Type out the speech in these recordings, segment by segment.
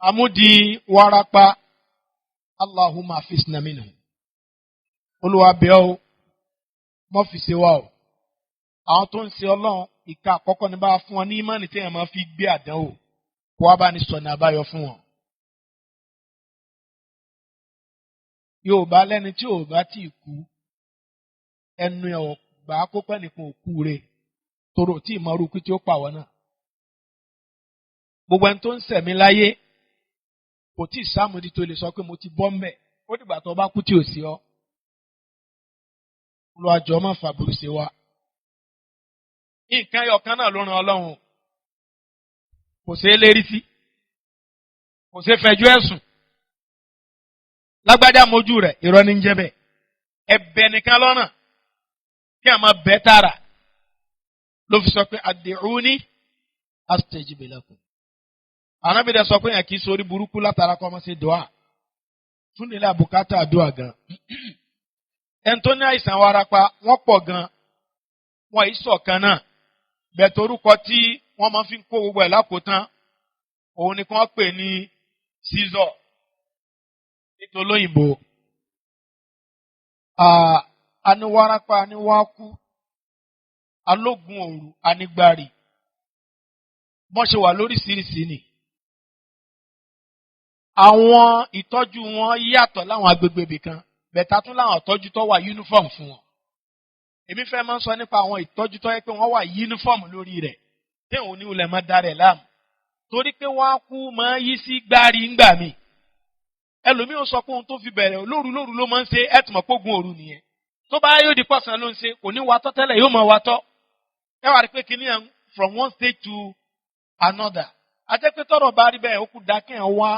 àmúdi warapa Allahumma fisna minhu. Olúwa bẹ̀ ọ́ mọ́ fi ṣe wá o. Àwọn tó ń ṣe Ọlọ́run ìka àkọ́kọ́ ní bá fún wọn ní ìmánì tí èèyàn máa fi gbé àdánwò kó wá bá ní sọ̀nà àbáyọ fún wọn. Yorùbá lẹ́ni tí ò bá tí ì kú ẹnu ẹ̀ ọ̀gbà kópẹ́ nìkan òkú rẹ̀ toro tí ìmọ̀rú kú tí ó pàwọ́ náà. Gbogbo ẹni tó ń ṣẹ̀mí láyé kò tí ì sáàmùdí tó lè sọ pé mo ti bọ́ mbẹ̀ ó dìgbà tó bá kú tí ò sí ọ. Olùwàjọ́ máa fàbùrù ṣe wá. Nǹkan ẹyọ kan náà ló ran Ọlọ́run kò ṣeé lérí sí kò ṣeé fẹjọ́ ẹ̀sùn lágbájá mojú rẹ̀ irọ́ ní ń jẹ́ bẹ́ẹ̀ ẹ̀bẹ̀ nìkan lọ́nà kí a máa bẹ̀ tààrà ló fi sọ pé ad'uni astajib lakum. Ànábì dẹ̀ sọ pé yẹn kì í sórí burúkú látara kọ́ ọmọ sí dùá fún nílẹ̀ àbùkátà àdúrà gan. Ẹni tó ní àìsàn warapa wọ́n pọ̀ gan wọ́n yìí ṣọ̀kan náà bẹ́ẹ̀ torúkọ tí wọ́n máa fi ń kó gbogbo ẹ̀ lákòótán òun ni kí wọ́n pè ní Seizure nítorí olóyìnbó. Aniwarapa aniwaku alógun òru anigbari bọ́n ṣe wà lóríṣiríṣi ni. Àwọn ìtọ́jú wọn yàtọ̀ láwọn agbègbè ibìkan bẹ̀ta tún láwọn ìtọ́jú tó wà uniform fún wọn. Èmi fẹ́ máa ń sọ nípa àwọn ìtọ́jú tó yẹ pé wọ́n wà uniform lórí rẹ̀ tí òun ní ulẹ̀ máa darẹ̀ láàmú torí pé wọ́n á kú máa yí sí gbárí ńgbà mi. Ẹlòmíì ó sọ pé ohun tó fi bẹ̀rẹ̀ lóru ló máa ń ṣe ẹ̀tùmọ̀ pógun òru nìyẹn. Tó bá yóò di pọ̀sán ló ń ṣe kò ní wa tọ́ tẹ́lẹ̀ yóò máa wa tọ́. Ẹ wà rí pé kìíní yẹn from one stage to another. Àjẹ́ pé tọ́rọ̀ bá rí bẹ́ẹ̀ ó kú dákẹ́ ẹ̀ wá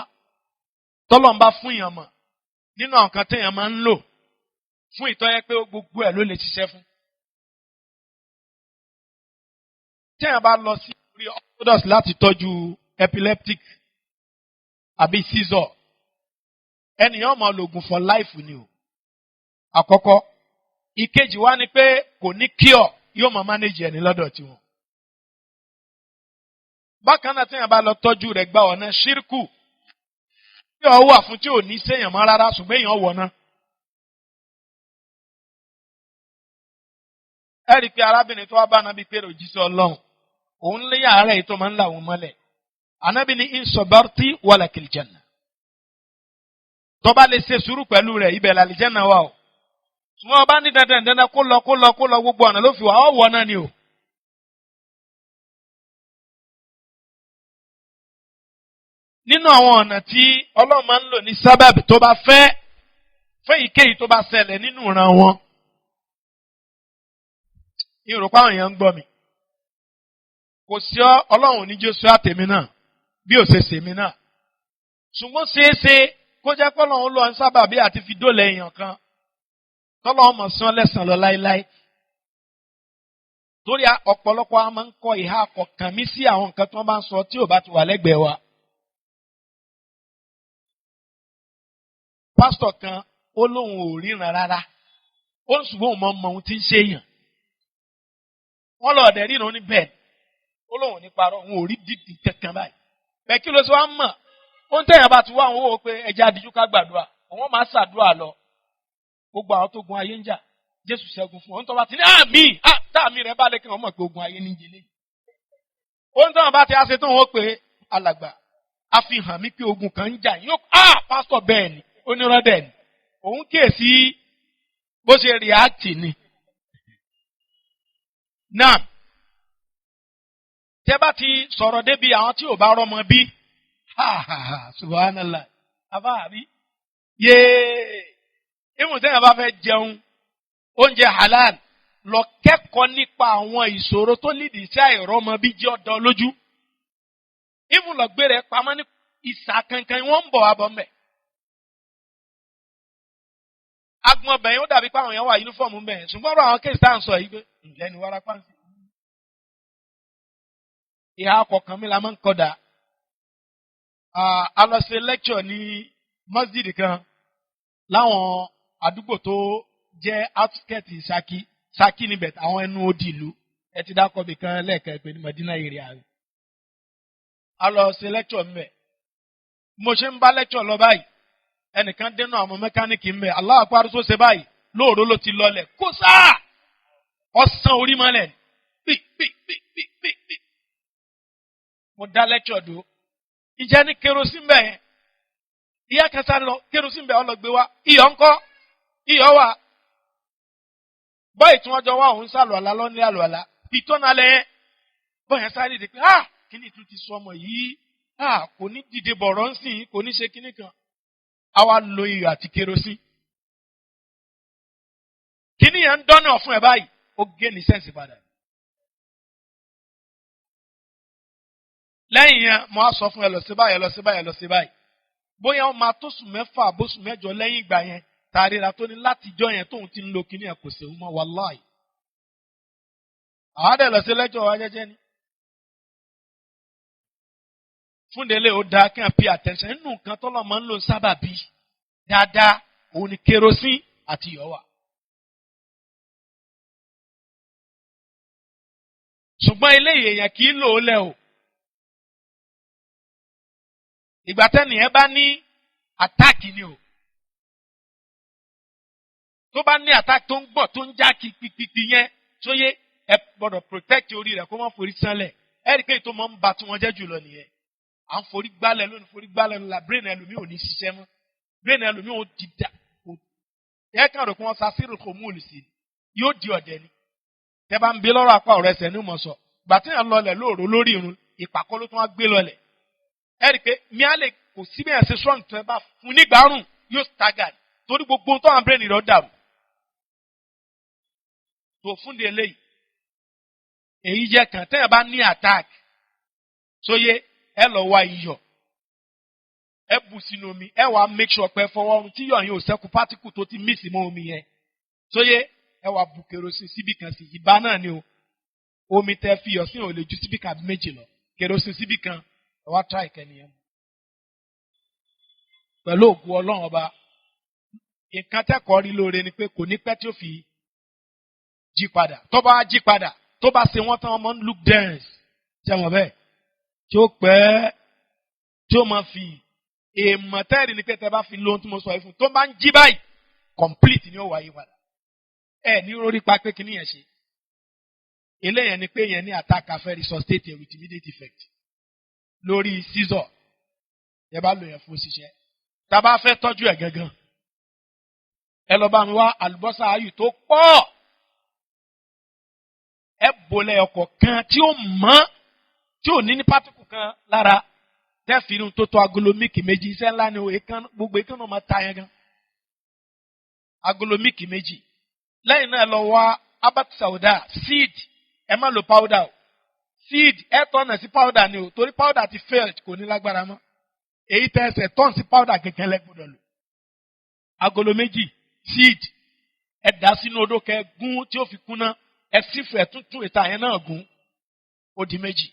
tọ́lọ̀ ń bá fún yàn mọ̀ nínú àwọn kan téèyàn máa ń lò fún ìtọ́yẹ pé gbogbo ẹ̀ ló lè ṣiṣẹ́ fún. Téèyàn bá lọ sí orí orthodox láti tọ́jú epileptic àbí seizure ẹnìyàn máa lo oògùn for life ni o. Àkọ́kọ́ ìkejì wá ni pé kò ní cure yóò máa manage ẹni lọ́dọ̀ tiwọn. Bákan náà téèyàn bá lọ tọ́jú rẹ̀ gba ọ̀nà ṣírkù tí ó wà fún tí ò ní séèyàn mọ́ rárá ṣùgbọ́n èèyàn wọ̀ náà. Ẹ rí i pé arábìnrin tó wá bá Ànábì pé òjíṣẹ́ Ọlọ́run òun lé àárẹ̀ yìí tó máa ń là wọ́n mọ́lẹ̀. Ànábì ní in sabarti walakil janna. Tó bá lè ṣe sùúrù pẹ̀lú rẹ̀ ibẹ̀ làlìjẹ́nà wà o. Ṣùgbọ́n ọba ní dandan kó lọ gbogbo ọ̀nà ló fi wà ọ́ wọ̀ náà ni o. Nínú àwọn ọ̀nà tí Ọlọ́run máa ń lò ní sábàbí tó bá fẹ́ ìkéyìí tó bá ṣẹlẹ̀ nínú ìran wọn. Ìrùpá àwọn èèyàn ń gbọ́ mi. Kò sí Ọlọ́run ní Jésù àtẹ̀mí náà bí ò ṣe ṣèmí náà. Ṣùgbọ́n ṣeéṣe kó jẹ́ pé Ọlọ́run lọ ń sábàbí àti fi dólẹ̀ èèyàn kan. Tọ́lọ́run mọ̀ sán lẹ́sàn lọ láíláí. Torí ọ̀pọ̀lọpọ̀ a máa ń kọ ìhà kọ̀ọ̀kan mí sí àwọn nǹkan tí wọ́n bá ń sọ tí ò bá ti wà lẹ́gbẹ̀ẹ́ wa. Pásítọ̀ kan ó lóun ò ríran rárá. Ó ń ṣùgbọ́n òun mọ ohun tí ń ṣe èèyàn. Wọ́n lọ ọ̀dẹ̀ ríran ní bẹ́ẹ̀. Ó lóun ò ní parọ́ òun ò rí dídì kankan báyìí. Bẹ́ẹ̀ kí ló ṣe wá mọ̀? Ó ń tẹ̀yàn bá ti wá àwọn owó pé ẹja adìjú ká gbàdúrà. Òun máa ṣàdúrà lọ. Gbogbo àwọn tó gun ayé ń jà. Jésù ṣẹ́gun fún wọn. Ó ń tọ́ bá ti ní àmì táàmì rẹ̀ bá lè kí wọ́n mọ̀ pé ogun ayé ní jẹlé. Ó ń tọ́ bá ti á ṣe tó wọ́n pé alàgbà a fi hàn mí pé ogun kan ń jà yóò pásítọ̀ bẹ́ẹ̀ ni onírọ́dẹ̀ ni. Òun kíyèsí bó ṣe rìáàtì ni. Náà tẹ́ bá ti sọ̀rọ̀ débi àwọn tí ò bá rọ́mọ bí subhanallah àbáàbí yéé ìmùtẹ́yìn bá fẹ́ jẹun oúnjẹ halal lọ kẹ́kọ̀ọ́ nípa àwọn ìṣòro tó lídìí sí àìrọ́mọ bí jẹ́ ọ̀dọ́ lójú. Ìmùlọ̀gbé rẹ̀ pamọ́ ní ìsà kankan wọ́n ń bọ̀ wá bọ́ mẹ́. Agbọn ọbẹ̀ ó dàbí pé àwọn èèyàn wà yúnífọ̀mù mẹ́ ṣùgbọ́n ọ̀rọ̀ àwọn kéèsì tá à ń sọ yìí pé ǹjẹ́ ni wárápá ń sè. Ìhà kọ̀ọ̀kan mi la máa ń kọ́dà. A lọ ṣe lecture ní masjid kan láwọn àdúgbò tó jẹ́ outskirt Ṣakí níbẹ̀ àwọn ẹnu odi ìlú ẹ ti dákọ̀ bí kan lẹ́ẹ̀kan pé ní Medina area rẹ̀. A lọ ṣe lecture mbẹ̀. mo ṣe ń bá lecture lọ báyìí ẹnìkan dénú àwọn mẹkáníìkì ń bẹ Allahu Akbar tó ṣe báyìí lóòró ló ti lọlẹ̀ kó sáà ọ̀sán orí mọ́lẹ̀ pí. mo dá lecture dúró ìjẹ́ ní kerosene bẹ́ẹ̀ ìyá kan sáré lọ kerosene bẹ́ẹ̀ ọlọ́gbé wa iyọ̀ ńkọ́ iyọ̀ wà bọ́ọ̀ tí wọ́n jọ wá òun sálọ àlá lọ́ní àlọ́ àlá ìtọ́nalẹ̀ yẹn bọ́ọ̀ yẹn sáré dé pé kíní tún ti sọ ọmọ yìí kò ní dìde bọ̀rọ̀ ń sìn kò ní ṣe kíní kan àwa lo iyọ̀ àti kerosene kíní yẹn ń dọ́nà fún ẹ báyìí ó gé ní sẹ́ǹsì padà. lẹ́yìn yẹn mo á sọ fún ẹ lọ sí báyìí bóyá ó máa tó sùn mẹ́fà àbóṣù mẹ́jọ lẹ́yìn ìgbà yẹn tàríra tó ní látijọ́ yẹn tóun ti ń lo kíní ẹ̀ kò sèwú mọ́ wàláì. àwọn àdẹ̀ lọ sí lẹ́jọ́ wa jẹ́jẹ́ ni. fúndélé ó dáa kí n pay attention nínú nǹkan tọ́lọ́ máa ń lò sábàbí dáadáa òun ni kerosene àti iyọ̀ wà. ṣùgbọ́n eléyìí èèyàn kì í lò ó lẹ̀ o. ìgbà tẹ́ni ẹ bá ní àtáàkì ni o. tó bá ní àtáàkì tó ń gbọ̀ tó ń já kìkìkì yẹn tó yẹ ẹ gbọ́dọ̀ protect orí rẹ̀ kó má forí sánlẹ̀ ẹ rí i pé ètò máa ń ba tí wọ́n jẹ́ jùlọ nìyẹn. à ń forí gbálẹ̀ lónìí la brain ẹlòmíì ò ní ṣiṣẹ́ mọ́ brain ẹlòmíì ò ti dà ẹ kàn rò pé wọ́n sa sírù kò mú olùsí yóò di ọ̀dẹ̀ ni. tẹ́ bá ń bí lọ́rọ̀ apá ọ̀rẹ́ ẹsẹ̀ ní mọ̀ sọ gbà tí yẹn lọlẹ̀ lóòrò lórí irun ìpàkọ́ ló tún wá gbé lọlẹ̀ ẹ rí i pé miálè kò sí bí ẹ̀ ṣe strong tó ẹ bá fún nígbàrún yóò stagger torí gbogbo tó àwọn brain rẹ̀ dàrú. tó fún di eléyìí èyí jẹ́ kàn tẹ́yẹ̀ bá ní attack sóyè ẹ lọ wá iyọ̀ ẹ bù sínú omi ẹ wàá make sure pé fọwọ́ ọrùn tí yọ̀ yín ò sẹ́kù particle tó ti mix mọ́ omi yẹn sóyè ẹ wàá bu kerosene síbì kan sí ìbá náà ni o omi tẹ fi iyọ̀ sí ò lè ju síbì kan àbí méjì lọ kerosene síbì kan ẹ wá try kẹ́niyẹn pẹ̀lú ògùn ọlọ́run ọba nǹkan tẹ́kọ̀ọ́ rí lóore ni pé kò ní pẹ́ tí ó fi jí padà tó bá jí padà tó bá ṣe wọ́n tán ọmọ ń look dance ṣe wọ́n bẹ́ẹ̀ tí ó pẹ́ tí ó máa fi èèmọ̀ tẹ́rì ní pé tẹ́ bá fi lóhun tí mo sọ yìí fún tó bá ń jí báyìí complete ni ó wáyé padà ẹ ní orí pa pé kíní yẹn ṣe eléyẹn ni pé yẹn ní attack afẹ́ resuscitate with immediate effect lórí Seizure yẹ bá lò yẹn fún ṣiṣẹ́ tá a bá fẹ́ tọ́jú ẹ̀ gangan ẹ lọ bá mi wá àlùbọ́sà ayù tó pọ̀ ẹ bòlẹ̀ ọkọ̀ kan tí ó mọ́ tí ò ní ní pátíkù kan lára tẹ́fìrí tó tó agolo míìkì méjì iṣẹ́ ńlá ni gbogbo ìkànnì ọmọ ta yẹn gan agolo míìkì méjì lẹ́yìn náà lọ wá abat sauda seed ẹ má lo powder o seed ẹ tọ́nà sí powder ni o torí powder ti fail kò ní lágbára mọ́ èyí tẹ́ ẹsẹ̀ tọ́n sí powder kẹ̀kẹ́ lẹ́gbọ̀dọ̀ lò agolo méjì seed ẹ dà sínú odó kẹ gún tí ó fi kúnná ẹ sífù ẹ tuntun ìta yẹn náà gún ó di méjì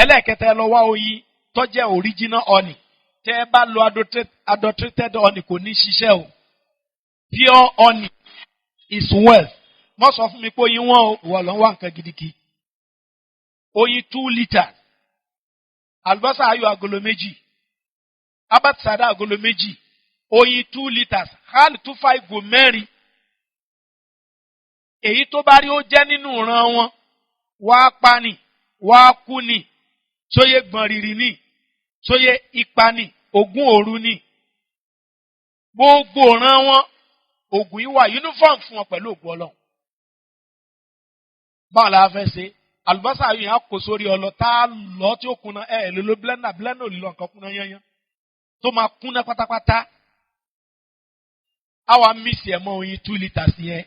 ẹlẹ́ẹ̀kẹta ẹ lọ wá oyin tó jẹ́ original honey tẹ́ ẹ bá lo adulterated honey kò ní ṣiṣẹ́ o pure honey is wealth wọ́n sọ fún mi pé oyin wọn o ìwọ lọ wá nǹkan gidigidi oyin 2 litres àlùbọ́sà ayọ̀ agolo méjì abat sada agolo méjì oyin 2 litres hal 25 go mẹ́rin èyí tó bá rí ó jẹ́ nínú ìran wọn wá pa ni wá kú ni sóyè gbọ̀n rírì ni sóyè ipa ni ogún òru ni gbogbo ìran wọn ògùn yìí wà uniform fún wọn pẹ̀lú ògùn ọlọ́run báwo la fẹ́ ṣe àlùbọ́sà ayò yẹn á kó sórí ọlọ tá a lọ tí ó kunná ẹ lè lo blender ò lè lọ nǹkan kunná yányán tó máa kunná pátápátá á wá mísì ẹ̀ mọ́ oyin 2 litres yẹn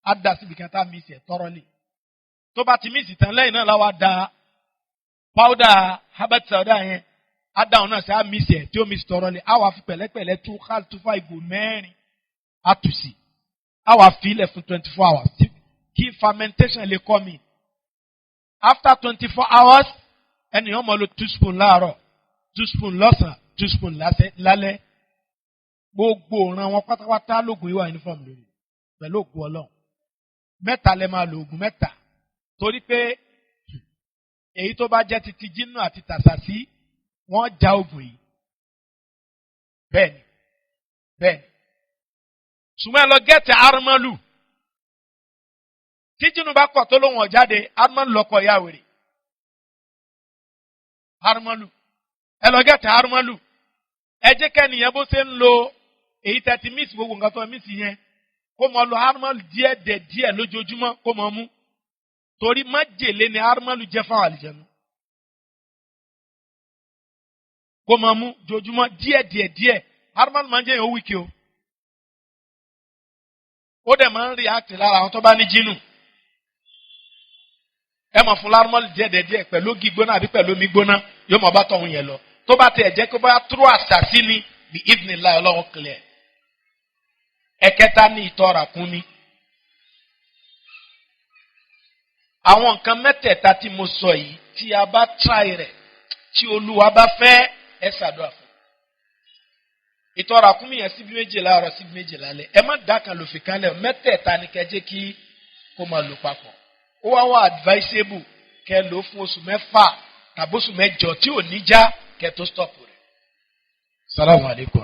á dà síbi kan tá a mísì ẹ̀ tọ́rọ́ lè tó bá ti mísì tán lẹ́yìn náà láwa da powder herbal sauda yẹn á dà ọ̀nà sí á mísì ẹ̀ tí ó mísì tọ́rọ́ lè á wá fi pẹ̀lẹ́pẹ̀lẹ́ 2 ìgò mẹ́rin á tù sí á wá fi ilẹ̀ fún 24 hours kí fermentation lè kọ́ mi. After 24 hours, ẹnìyàn máa lo 2 spoon láàárọ̀, 2 spoon lọ́sàn-án, 2 spoon lálẹ́. Gbogbo ọ̀ràn wọn pátápátá lóògùn ìwà uniform lórí pẹ̀lú ògùn ọlọ́run. 3 lẹ máa lo ògùn 3. Torí pé èyí tó bá jẹ́ titi jínú àti tàṣàsí, wọ́n já ògùn yìí. bẹ́ẹ̀ni ṣùgbọ́n ẹ lọ gẹ́tì arúmọ́lù tí jínú bá kọ̀ tó lóhùn ọ̀jáde arúmọ́lù lọ́kọ̀ ya wèrè arúmọ́lù ẹ lọ gẹ́tì arúmọ́lù ẹ jẹ́ kẹ́niyàn bó ṣe ń lo èyí tẹ́tí mísì gbogbo nǹkan tó mísì yẹn kó mọ lo arúmọ́lù díẹ̀ lójoojúmọ́ kó mọ mú torí májèlé ni arúmọ́lù jẹ́ fáwọn àlìjẹ̀nu kó mọ mú jojúmọ́ díẹ̀ arúmọ́lù máa ń jẹ́ yẹn ó wíkì o ó dẹ̀ máa ń react lára àwọn tó bá ní jínù ẹ mọ̀ fún arúmọ́lù díẹ̀ pẹ̀lú ògì gbóná àbí pẹ̀lú omi gbóná yóò mọ̀ bá tọ̀hún yẹn lọ tó bá tẹ̀ jẹ́ kó bá túrú àṣàṣì ni bí idhnillah ọlọ́run clear ẹ̀kẹta ní ìtọ̀ ràkúnmí àwọn nǹkan mẹ́tẹ̀ẹ̀ta tí mo sọ yìí tí a bá try rẹ̀ tí olúwa bá fẹ́ ẹ ṣàdúrà fún ìtọ̀ ràkúnmí yẹn síbi méje láàárọ̀ síbi méje lálẹ́ ẹ má dákan lò fi kálẹ̀ mẹ́tẹ̀ẹ̀ta ni kẹ́ jẹ́ kí kó máa lò papọ̀ ó wá advisable kẹ́ lò fún oṣù 6 tàbí oṣù 8 tí ò ní já kẹ́ tó stop rẹ̀. Salamu alaikum.